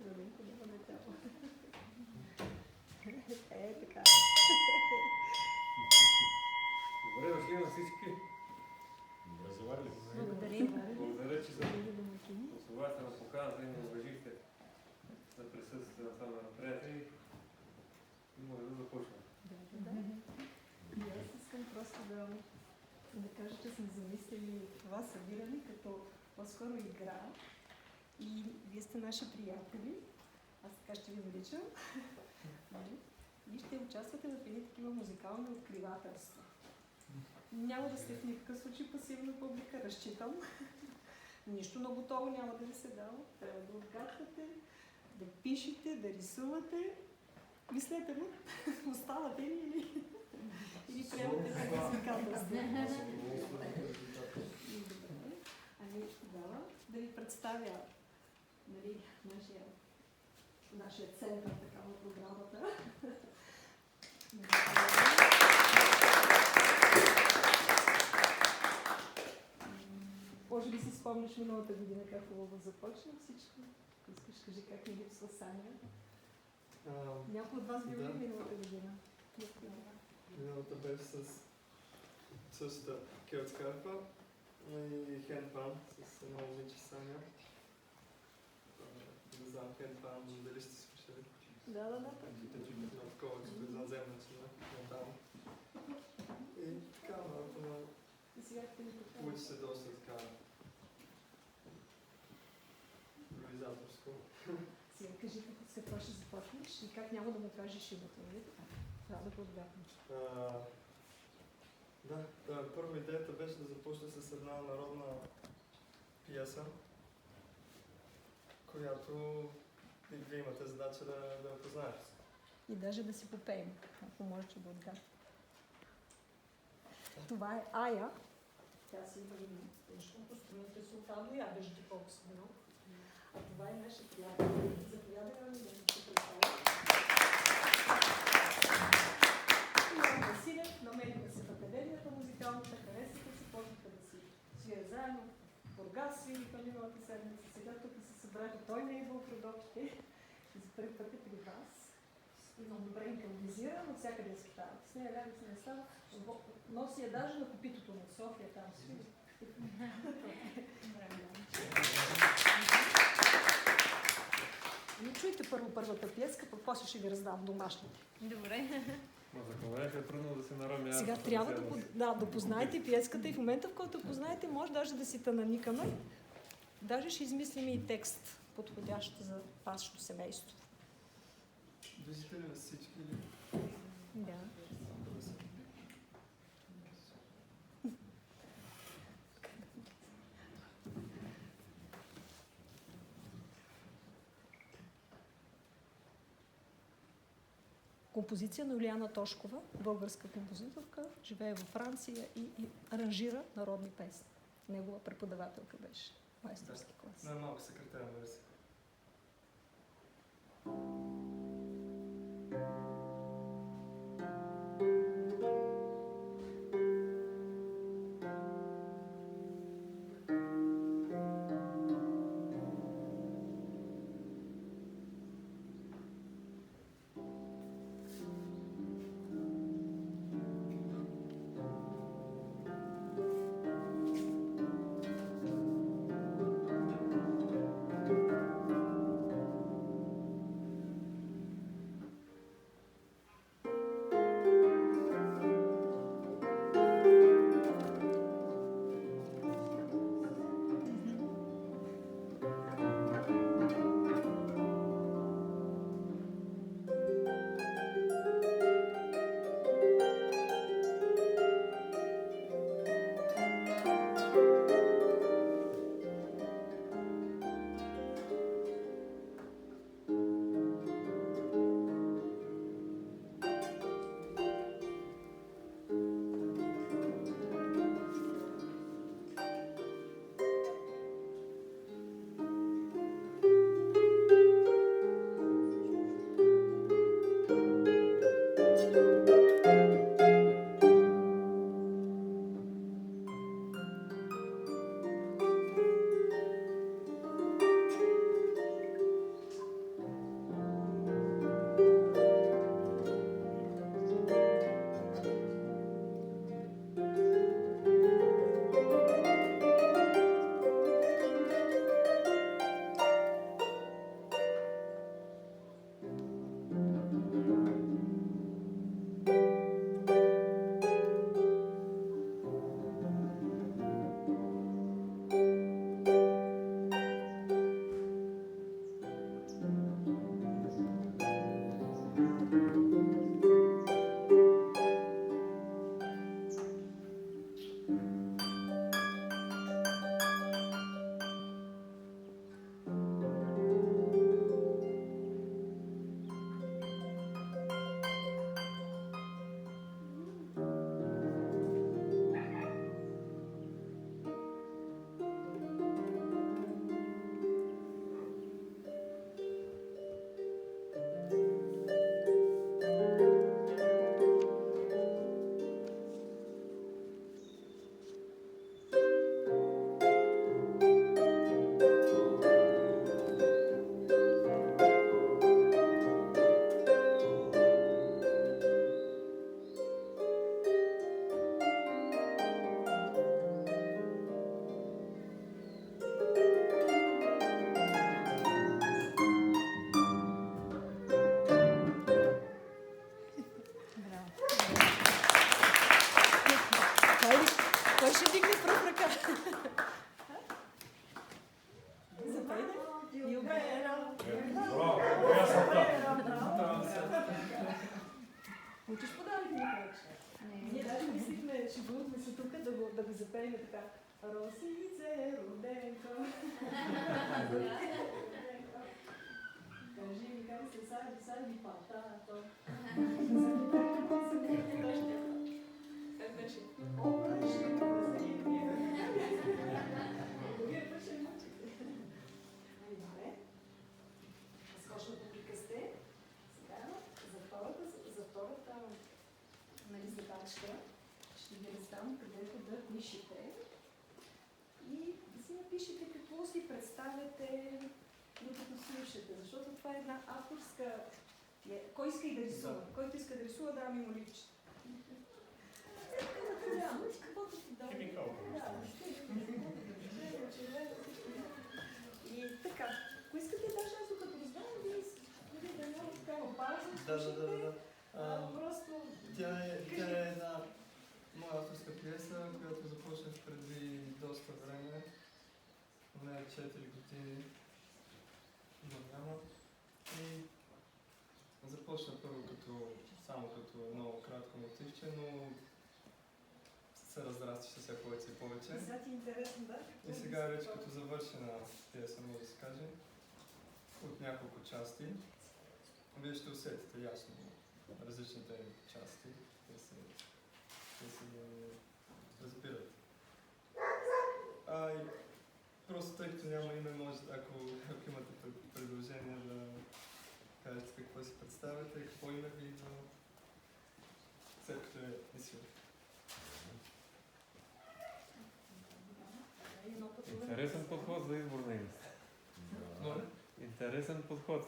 Родинко няма начало. Така. Добре дошли на всички. Добре заварили. Благодаря, че за основата на поканата и ме уважихте да присъствате на това мероприятие и може да започнем. Да. И аз искам просто да кажа, че сме замислили това събиране като по-скоро игра. И вие сте наши приятели. Аз така ще ви наричам. И ще участвате в едни такива музикални откривателства. Няма да сте в никакъв случай пасивна публика, разчитам. Нищо на готово няма да ви се дава. Трябва да отгадвате, да пишете, да рисувате. Мислете ли? Оставате ли или приемате предизвикателство? Добре. Ами тогава да ви представя нашия център така на програмата. Може би си спомняш миналата година как хубаво започна всичко. Искаш, кажи как ни липсва Саня. Някой от вас бил ли миналата година? Миналата беше с същата келтскарпа и хендпан с едно момиче Саня. Не знам хендпан, дали сте слушали? Да. На такова, като извънземно там. И така, малко получи се доста така импровизаторско. Сега кажи с какво ще започнеш и как няма да му кажеш името, нали така? Трябва да го отгаднеш. Да, първо идеята беше да започна с една народна пиеса, която и вие имате задача да я познаете. И даже да си попеем, ако можеш да отгаднеш. Това е Ая. Тя си има име. Защото струните султано, я виждате колко са много. А това е наша приятел. Заповядаме да се представя. Иван Василев, намериха се в академията музикалната, харесаха се, почнаха да си свирят заедно. В Бургас свириха миналата седмица. Сега тук се събрали. Той не е бил в Родопите. За първи път е при вас. Много добре импровизира, но всякъде е скитава. С нея ляга се не става. Носи я даже на копитото на София, там свири. Но чуйте първо първата пиеска, пък после ще ви раздам домашните. Добре. За колежа е трудно да се нароми. Сега трябва да познаете пиеската и в момента, в който познаете, може даже да си тананикаме. Даже ще измислим и текст, подходящ за вашето семейство. Виждате ли всички или? Да. Композиция на Юлиана Тошкова, българска композиторка, живее във Франция и аранжира народни песни. Негова преподавателка беше майсторски клас. Най-малко секретарна версия. Браво, яснота. Учиш подарък, Николач? Ние даже мислихме, шегувахме се тук да го запеем така. Росице, роденко. Кажи ми как се сади патато. Как беше? Обръщи въззрение. Вие пъше мъчите. Добре. Скочна публика сте. Сега за втората задачка ще ви раздам където да пишете и да си напишете какво си представяте докато слушате, защото това е една авторска... Кой иска и да рисува? Който иска да рисува, да ми моличи. Химикал. И така, ако искате, даже аз докато раздавам, вие да няма такава опасност, Да. просто... Тя е една моя авторска пиеса, която започнах преди доста време. Не 4 години. Няма. И започна първо само като много кратко мотивче, но се разрасташе все повече и повече. Сега ти е интересно, да? И сега вече като завършена пиеса, може да се каже, от няколко части, вие ще усетите ясно различните части, те се разбират. И просто тъй като няма име, може, ако имате предложение да кажете какво си представяте, какво име ви идва, след като е мисля. Интересен подход за избор на име. Моля? Интересен подход.